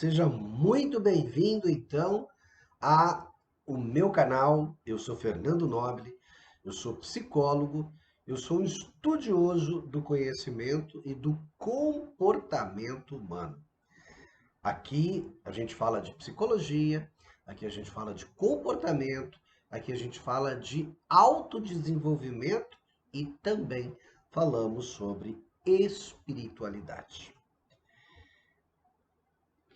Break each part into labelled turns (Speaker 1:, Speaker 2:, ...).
Speaker 1: Seja muito bem-vindo, então, a o meu canal. Eu sou Fernando Nobre, eu sou psicólogo, eu sou um estudioso do conhecimento e do comportamento humano. Aqui a gente fala de psicologia, aqui a gente fala de comportamento, aqui a gente fala de autodesenvolvimento e também falamos sobre espiritualidade.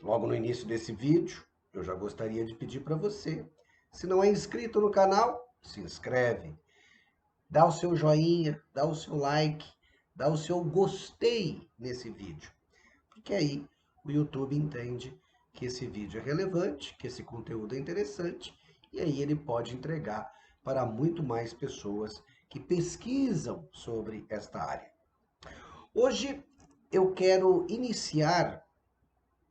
Speaker 1: Logo no início desse vídeo, eu já gostaria de pedir para você, se não é inscrito no canal, se inscreve, dá o seu joinha, dá o seu like, dá o seu gostei nesse vídeo, porque aí o YouTube entende que esse vídeo é relevante, que esse conteúdo é interessante, e aí ele pode entregar para muito mais pessoas que pesquisam sobre esta área. Hoje eu quero iniciar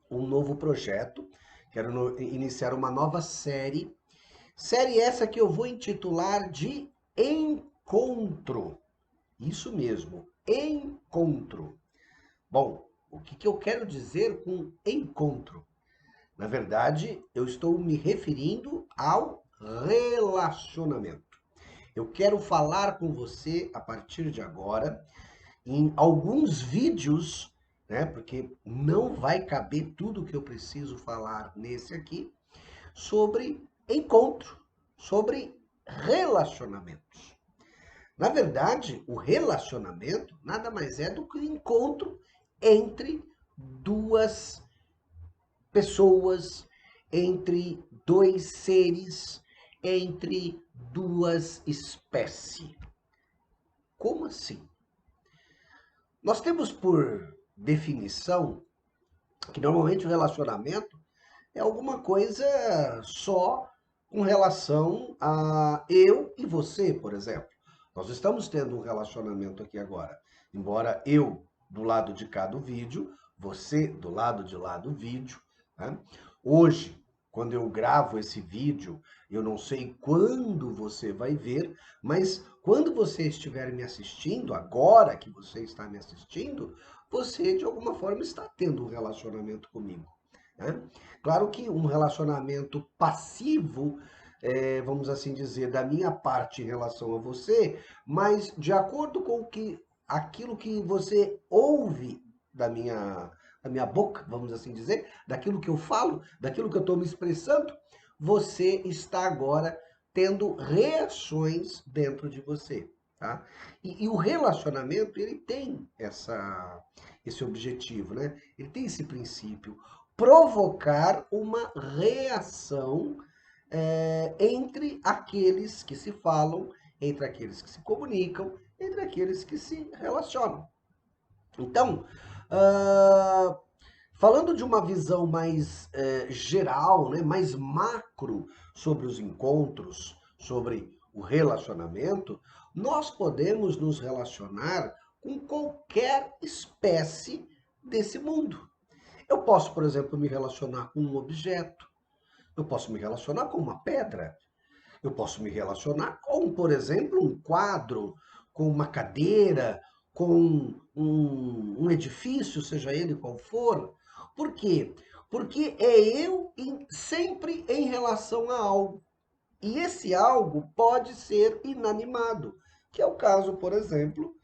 Speaker 1: um novo projeto, quero iniciar uma nova série. Série essa que eu vou intitular de Encontro. Isso mesmo, encontro. Bom, o que eu quero dizer com encontro? Na verdade, eu estou me referindo ao relacionamento. Eu quero falar com você a partir de agora em alguns vídeos, né? Porque não vai caber tudo que eu preciso falar nesse aqui, sobre encontro, sobre relacionamentos. Na verdade, o relacionamento nada mais é do que o encontro entre duas pessoas, entre dois seres, entre duas espécies. Como assim? Nós temos por definição que normalmente o relacionamento é alguma coisa só com relação a eu e você, por exemplo. Nós estamos tendo um relacionamento aqui agora. Embora eu do lado de cá do vídeo, você do lado de lá do vídeo, né? Hoje, quando eu gravo esse vídeo, eu não sei quando você vai ver, mas quando você estiver me assistindo, agora que você está me assistindo, você de alguma forma está tendo um relacionamento comigo, né? Claro que um relacionamento passivo, vamos assim dizer, da minha parte em relação a você, mas de acordo com aquilo que você ouve da minha boca, vamos assim dizer, daquilo que eu falo, daquilo que eu estou me expressando, você está agora tendo reações dentro de você, tá? E o relacionamento, ele tem esse objetivo, né? Ele tem esse princípio, provocar uma reação entre aqueles que se falam, entre aqueles que se comunicam, entre aqueles que se relacionam. Então, ah, falando de uma visão mais geral, né, mais macro sobre os encontros, sobre o relacionamento, nós podemos nos relacionar com qualquer espécie desse mundo. Eu posso, por exemplo, me relacionar com um objeto, eu posso me relacionar com uma pedra, eu posso me relacionar com, por exemplo, um quadro, com uma cadeira, com um edifício, seja ele qual for. Por quê? Porque é eu sempre em relação a algo. E esse algo pode ser inanimado, que é o caso, por exemplo,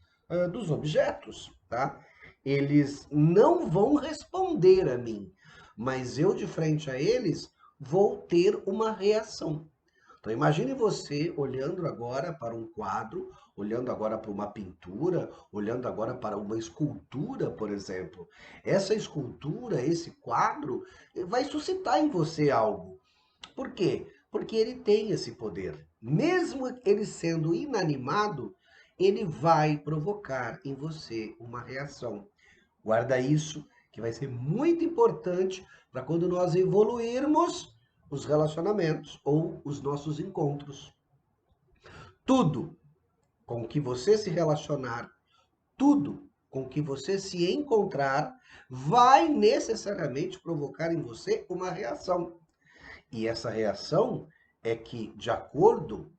Speaker 1: dos objetos, tá? Eles não vão responder a mim, mas eu de frente a eles vou ter uma reação. Então imagine você olhando agora para um quadro, olhando agora para uma pintura, olhando agora para uma escultura, por exemplo. Essa escultura, esse quadro, vai suscitar em você algo. Por quê? Porque ele tem esse poder. Mesmo ele sendo inanimado, ele vai provocar em você uma reação. Guarda isso, que vai ser muito importante para quando nós evoluirmos os relacionamentos ou os nossos encontros. Tudo com que você se relacionar, tudo com que você se encontrar, vai necessariamente provocar em você uma reação. E essa reação é que, de acordo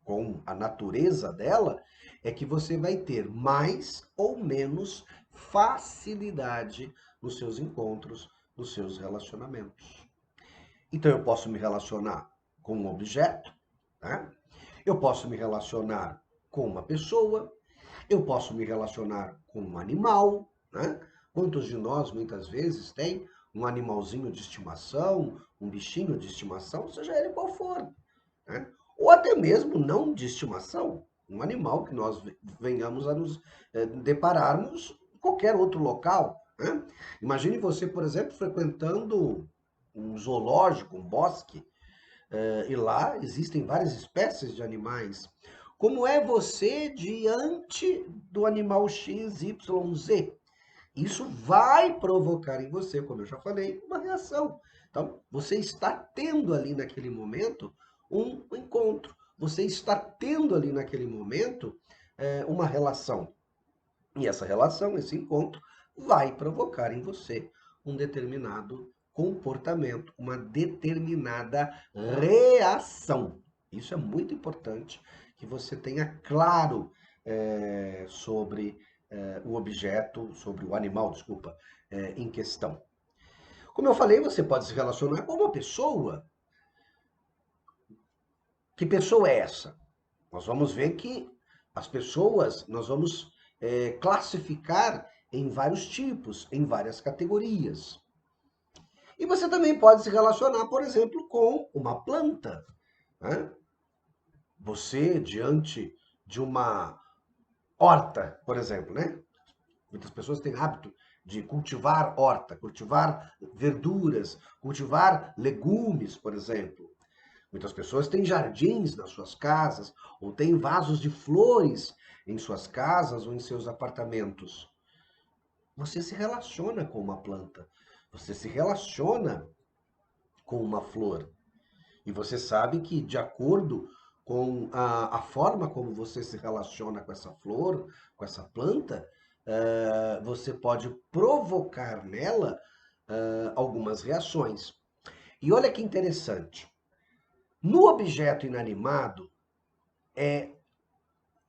Speaker 1: com a natureza dela, é que você vai ter mais ou menos facilidade nos seus encontros, os seus relacionamentos. Então eu posso me relacionar com um objeto, né? Eu posso me relacionar com uma pessoa, eu posso me relacionar com um animal, né? Quantos de nós, muitas vezes, tem um animalzinho de estimação, um bichinho de estimação, seja ele qual for, né? Ou até mesmo não de estimação, um animal que nós venhamos a nos depararmos em qualquer outro local, né? Imagine você, por exemplo, frequentando um zoológico, um bosque, e lá existem várias espécies de animais. Como é você diante do animal X, Y, Z? Isso vai provocar em você, como eu já falei, uma reação. Então, você está tendo ali naquele momento um encontro. Você está tendo ali naquele momento uma relação. E essa relação, esse encontro, vai provocar em você um determinado comportamento, uma determinada reação. Isso é muito importante que você tenha claro sobre o objeto, sobre o animal, desculpa, em questão. Como eu falei, você pode se relacionar com uma pessoa. Que pessoa é essa? Nós vamos ver que as pessoas, nós vamos classificar em vários tipos, em várias categorias. E você também pode se relacionar, por exemplo, com uma planta, né? Você, diante de uma horta, por exemplo, né? Muitas pessoas têm hábito de cultivar horta, cultivar verduras, cultivar legumes, por exemplo. Muitas pessoas têm jardins nas suas casas, ou têm vasos de flores em suas casas ou em seus apartamentos. Você se relaciona com uma planta, você se relaciona com uma flor. E você sabe que, de acordo com a forma como você se relaciona com essa flor, com essa planta, você pode provocar nela algumas reações. E olha que interessante. No objeto inanimado,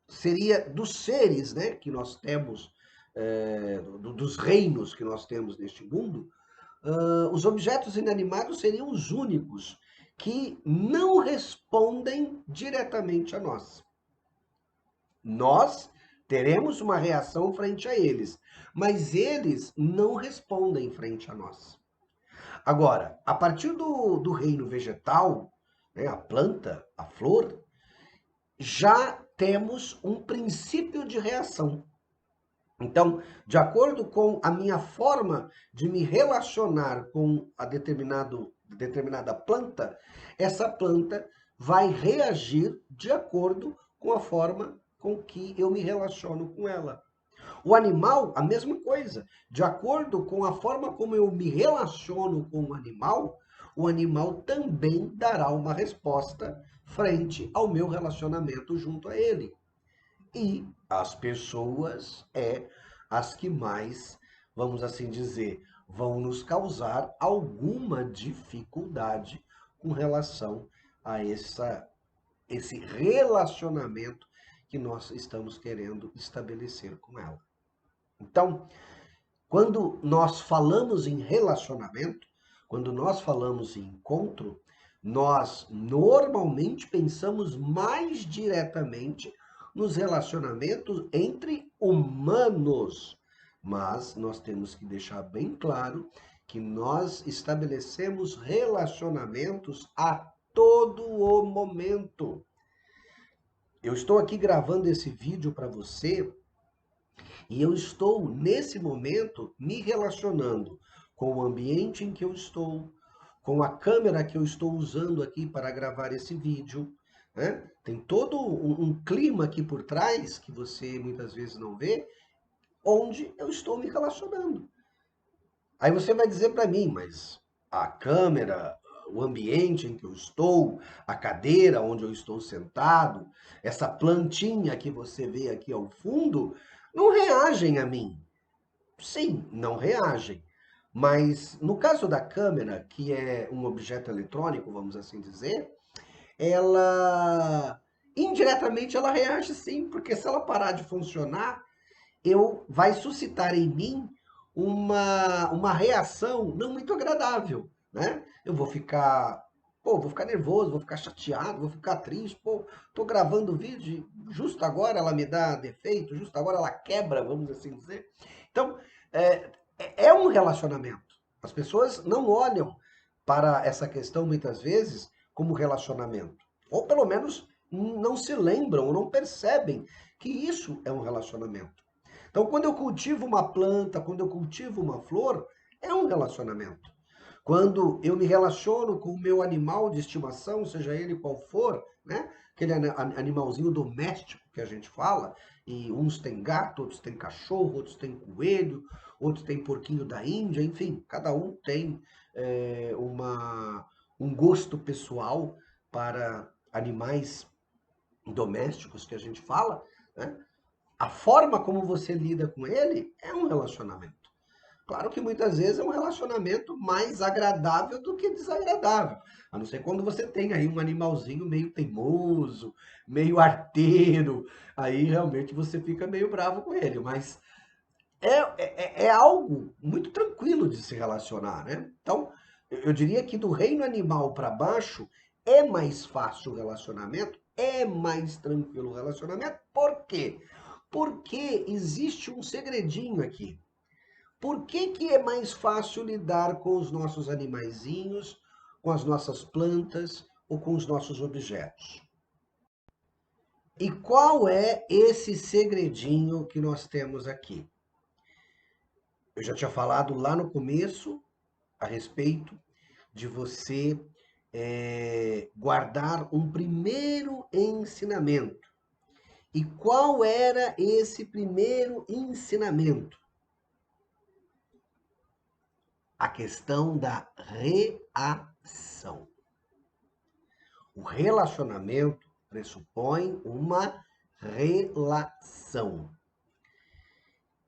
Speaker 1: seria dos seres, né, que nós temos, dos reinos que nós temos neste mundo, os objetos inanimados seriam os únicos que não respondem diretamente a nós. Nós teremos uma reação frente a eles, mas eles não respondem frente a nós. Agora, a partir do reino vegetal, né, a planta, a flor, já temos um princípio de reação. Então, de acordo com a minha forma de me relacionar com a determinada planta, essa planta vai reagir de acordo com a forma com que eu me relaciono com ela. O animal, a mesma coisa. De acordo com a forma como eu me relaciono com o animal também dará uma resposta frente ao meu relacionamento junto a ele. E as pessoas as que mais, vamos assim dizer, vão nos causar alguma dificuldade com relação a esse relacionamento que nós estamos querendo estabelecer com ela. Então, quando nós falamos em relacionamento, quando nós falamos em encontro, nós normalmente pensamos mais diretamente nos relacionamentos entre humanos. Mas nós temos que deixar bem claro que nós estabelecemos relacionamentos a todo o momento. Eu estou aqui gravando esse vídeo para você e eu estou, nesse momento, me relacionando com o ambiente em que eu estou, com a câmera que eu estou usando aqui para gravar esse vídeo, né? Tem todo um clima aqui por trás, que você muitas vezes não vê, onde eu estou me relacionando. Aí você vai dizer para mim, mas a câmera, o ambiente em que eu estou, a cadeira onde eu estou sentado, essa plantinha que você vê aqui ao fundo, não reagem a mim. Sim, não reagem. Mas no caso da câmera, que é um objeto eletrônico, vamos assim dizer, ela indiretamente ela reage sim, porque se ela parar de funcionar, vai suscitar em mim uma reação não muito agradável, né? Eu vou ficar, pô, vou ficar nervoso, vou ficar chateado, vou ficar triste, pô, tô gravando vídeo, justo agora ela me dá defeito, justo agora ela quebra, vamos assim dizer. Então, é um relacionamento. As pessoas não olham para essa questão muitas vezes como relacionamento, ou pelo menos não se lembram, ou não percebem que isso é um relacionamento. Então, quando eu cultivo uma planta, quando eu cultivo uma flor, é um relacionamento. Quando eu me relaciono com o meu animal de estimação, seja ele qual for, né? Aquele animalzinho doméstico que a gente fala, e uns têm gato, outros têm cachorro, outros têm coelho, outros têm porquinho da Índia, enfim, cada um tem um gosto pessoal para animais domésticos que a gente fala, né? A forma como você lida com ele é um relacionamento. Claro que muitas vezes é um relacionamento mais agradável do que desagradável. A não ser quando você tem aí um animalzinho meio teimoso, meio arteiro, aí realmente você fica meio bravo com ele. Mas é algo muito tranquilo de se relacionar, né? Então, eu diria que do reino animal para baixo é mais fácil o relacionamento, é mais tranquilo o relacionamento. Por quê? Porque existe um segredinho aqui. Por que que é mais fácil lidar com os nossos animaizinhos, com as nossas plantas ou com os nossos objetos? E qual é esse segredinho que nós temos aqui? Eu já tinha falado lá no começo a respeito de você guardar um primeiro ensinamento. E qual era esse primeiro ensinamento? A questão da reação. O relacionamento pressupõe uma relação.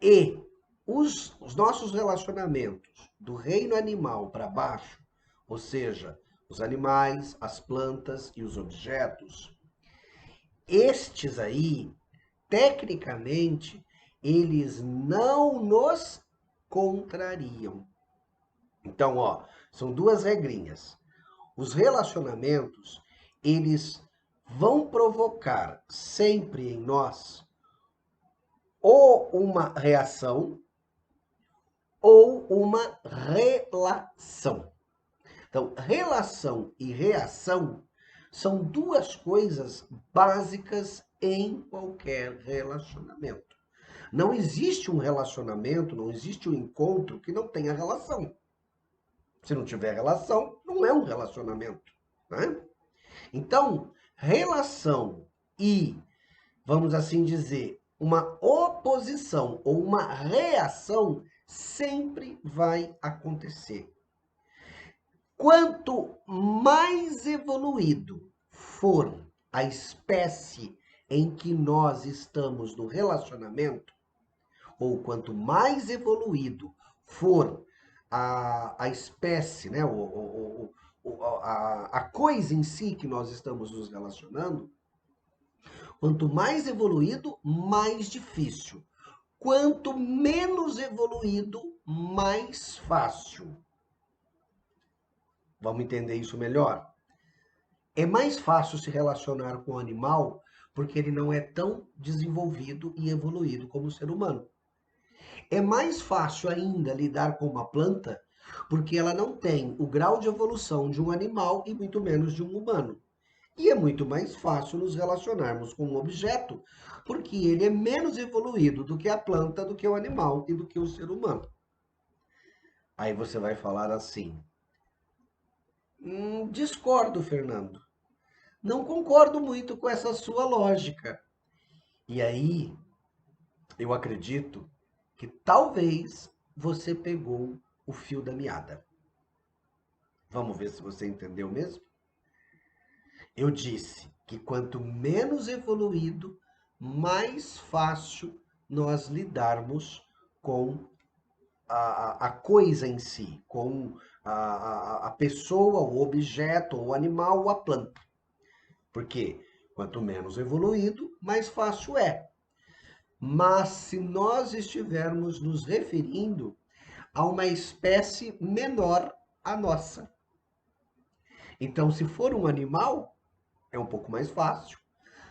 Speaker 1: E os nossos relacionamentos do reino animal para baixo, ou seja, os animais, as plantas e os objetos, estes aí, tecnicamente, eles não nos contrariam. Então, ó, são duas regrinhas. Os relacionamentos, eles vão provocar sempre em nós ou uma reação ou uma relação. Então, relação e reação são duas coisas básicas em qualquer relacionamento. Não existe um relacionamento, não existe um encontro que não tenha relação. Se não tiver relação, não é um relacionamento, né? Então, relação e, vamos assim dizer, uma oposição ou uma reação sempre vai acontecer. Quanto mais evoluído for a espécie em que nós estamos no relacionamento, ou quanto mais evoluído for a espécie, né, a coisa em si que nós estamos nos relacionando, quanto mais evoluído, mais difícil. Quanto menos evoluído, mais fácil. Vamos entender isso melhor? É mais fácil se relacionar com o animal porque ele não é tão desenvolvido e evoluído como o ser humano. É mais fácil ainda lidar com uma planta porque ela não tem o grau de evolução de um animal e muito menos de um humano. E é muito mais fácil nos relacionarmos com um objeto porque ele é menos evoluído do que a planta, do que o animal e do que o ser humano. Aí você vai falar assim: discordo, Fernando. Não concordo muito com essa sua lógica. E aí, eu acredito que talvez você pegou o fio da meada. Vamos ver se você entendeu mesmo? Eu disse que quanto menos evoluído, mais fácil nós lidarmos com a coisa em si, com a pessoa, o objeto, o animal ou a planta. Porque quanto menos evoluído, mais fácil é. Mas se nós estivermos nos referindo a uma espécie menor à nossa. Então, se for um animal, é um pouco mais fácil.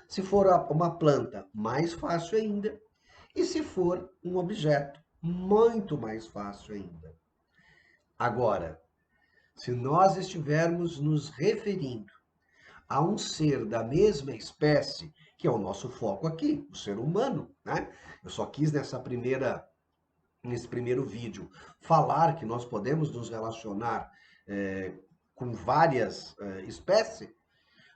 Speaker 1: Se for uma planta, mais fácil ainda. E se for um objeto, muito mais fácil ainda. Agora, se nós estivermos nos referindo a um ser da mesma espécie, que é o nosso foco aqui, o ser humano, né? Eu só quis nesse primeiro vídeo falar que nós podemos nos relacionar com várias espécies,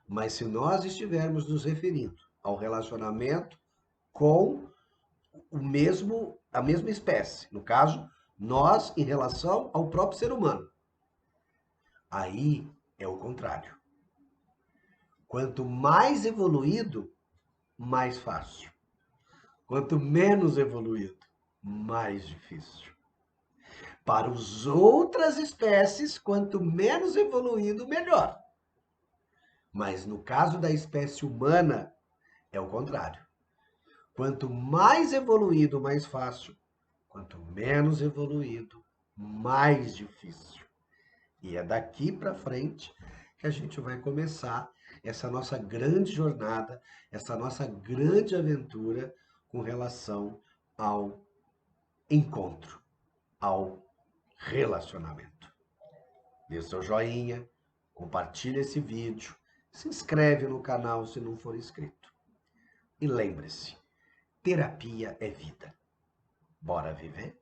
Speaker 1: mas se nós estivermos nos referindo ao relacionamento com a mesma espécie, no caso, nós em relação ao próprio ser humano, aí é o contrário. Quanto mais evoluído, mais fácil. Quanto menos evoluído, mais difícil. Para as outras espécies, quanto menos evoluído, melhor. Mas no caso da espécie humana, é o contrário. Quanto mais evoluído, mais fácil. Quanto menos evoluído, mais difícil. E é daqui para frente que a gente vai começar essa nossa grande jornada, essa nossa grande aventura com relação ao encontro, ao relacionamento. Dê o seu joinha, compartilhe esse vídeo, se inscreve no canal se não for inscrito. E lembre-se, terapia é vida. Bora viver?